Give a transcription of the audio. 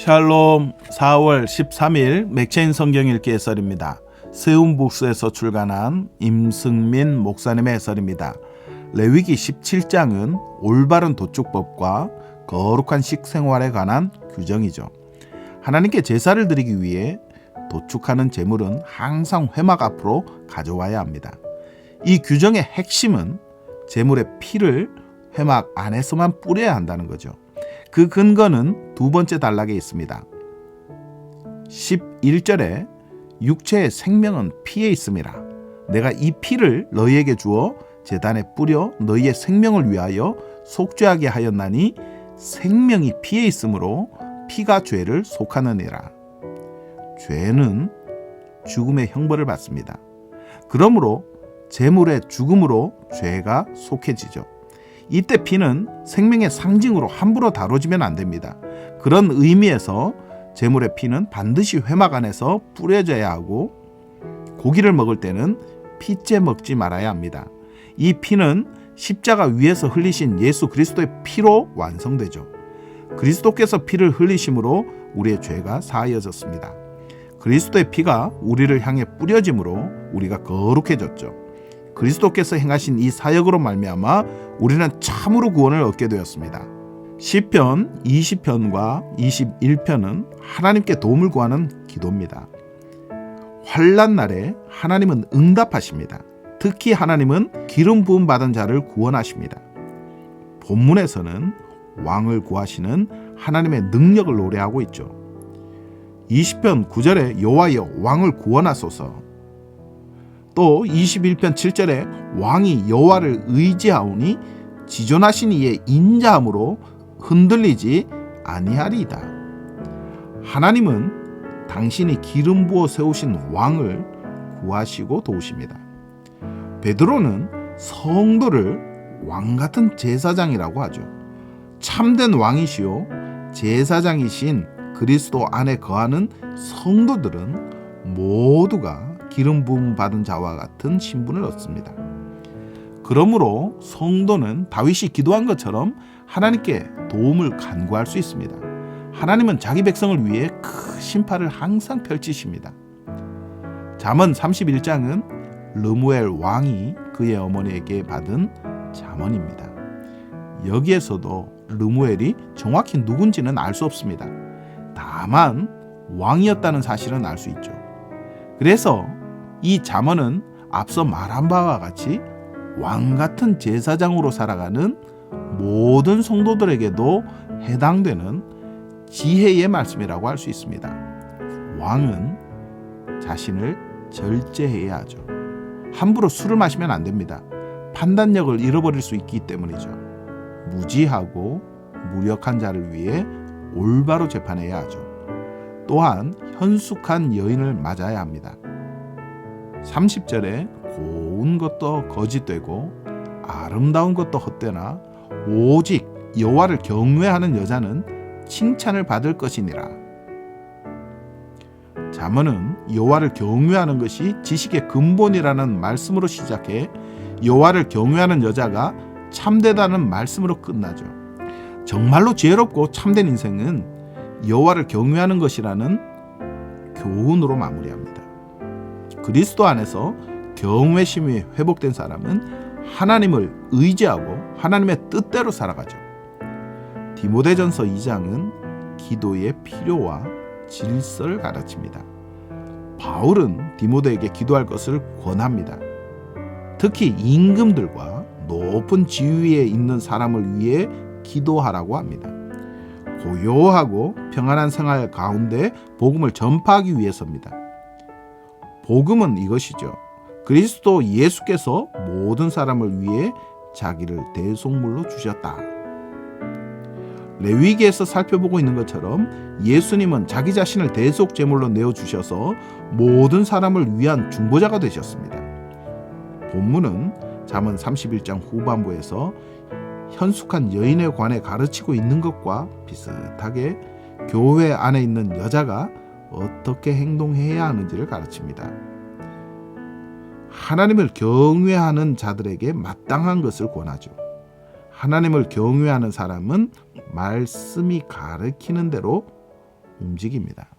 샬롬. 4월 13일 맥체인 성경 읽기 해설입니다. 세움북스에서 출간한 임승민 목사님의 해설입니다. 레위기 17장은 올바른 도축법과 거룩한 식생활에 관한 규정이죠. 하나님께 제사를 드리기 위해 도축하는 제물은 항상 회막 앞으로 가져와야 합니다. 이 규정의 핵심은 제물의 피를 회막 안에서만 뿌려야 한다는 거죠. 그 근거는 두 번째 단락에 있습니다. 11절에 육체의 생명은 피에 있음이라. 내가 이 피를 너희에게 주어 제단에 뿌려 너희의 생명을 위하여 속죄하게 하였나니 생명이 피에 있으므로 피가 죄를 속하느니라. 죄는 죽음의 형벌을 받습니다. 그러므로 제물의 죽음으로 죄가 속해지죠. 이때 피는 생명의 상징으로 함부로 다뤄지면 안 됩니다. 그런 의미에서 제물의 피는 반드시 회막 안에서 뿌려져야 하고, 고기를 먹을 때는 피째 먹지 말아야 합니다. 이 피는 십자가 위에서 흘리신 예수 그리스도의 피로 완성되죠. 그리스도께서 피를 흘리심으로 우리의 죄가 사하여졌습니다. 그리스도의 피가 우리를 향해 뿌려짐으로 우리가 거룩해졌죠. 그리스도께서 행하신 이 사역으로 말미암아 우리는 참으로 구원을 얻게 되었습니다. 시편 20편과 21편은 하나님께 도움을 구하는 기도입니다. 환난 날에 하나님은 응답하십니다. 특히 하나님은 기름 부음 받은 자를 구원하십니다. 본문에서는 왕을 구하시는 하나님의 능력을 노래하고 있죠. 20편 9절에 여호와여 왕을 구원하소서, 또 21편 7절에 왕이 여호와를 의지하오니 지존하신 이의 인자함으로 흔들리지 아니하리이다. 하나님은 당신이 기름 부어 세우신 왕을 구하시고 도우십니다. 베드로는 성도를 왕같은 제사장이라고 하죠. 참된 왕이시요 제사장이신 그리스도 안에 거하는 성도들은 모두가 기름 부음 받은 자와 같은 신분을 얻습니다. 그러므로 성도는 다윗이 기도한 것처럼 하나님께 도움을 간구할 수 있습니다. 하나님은 자기 백성을 위해 큰 심판을 항상 펼치십니다. 잠언 31장은 르무엘 왕이 그의 어머니에게 받은 잠언입니다. 여기에서도 르무엘이 정확히 누군지는 알 수 없습니다. 다만 왕이었다는 사실은 알 수 있죠. 그래서 이 잠언은 앞서 말한 바와 같이 왕같은 제사장으로 살아가는 모든 성도들에게도 해당되는 지혜의 말씀이라고 할 수 있습니다. 왕은 자신을 절제해야 하죠. 함부로 술을 마시면 안 됩니다. 판단력을 잃어버릴 수 있기 때문이죠. 무지하고 무력한 자를 위해 올바로 재판해야 하죠. 또한 현숙한 여인을 맞아야 합니다. 30절에 고운 것도 거짓되고 아름다운 것도 헛되나 오직 여호와를 경외하는 여자는 칭찬을 받을 것이니라. 잠언은 여호와를 경외하는 것이 지식의 근본이라는 말씀으로 시작해 여호와를 경외하는 여자가 참되다는 말씀으로 끝나죠. 정말로 지혜롭고 참된 인생은 여호와를 경외하는 것이라는 교훈으로 마무리합니다. 그리스도 안에서 경외심이 회복된 사람은 하나님을 의지하고 하나님의 뜻대로 살아가죠. 디모데전서 2장은 기도의 필요와 질서를 가르칩니다. 바울은 디모데에게 기도할 것을 권합니다. 특히 임금들과 높은 지위에 있는 사람을 위해 기도하라고 합니다. 고요하고 평안한 생활 가운데 복음을 전파하기 위해서입니다. 복음은 이것이죠. 그리스도 예수께서 모든 사람을 위해 자기를 대속물로 주셨다. 레위기에서 살펴보고 있는 것처럼 예수님은 자기 자신을 대속 제물로 내어주셔서 모든 사람을 위한 중보자가 되셨습니다. 본문은 잠언 31장 후반부에서 현숙한 여인에 관해 가르치고 있는 것과 비슷하게 교회 안에 있는 여자가 어떻게 행동해야 하는지를 가르칩니다. 하나님을 경외하는 자들에게 마땅한 것을 권하죠. 하나님을 경외하는 사람은 말씀이 가르치는 대로 움직입니다.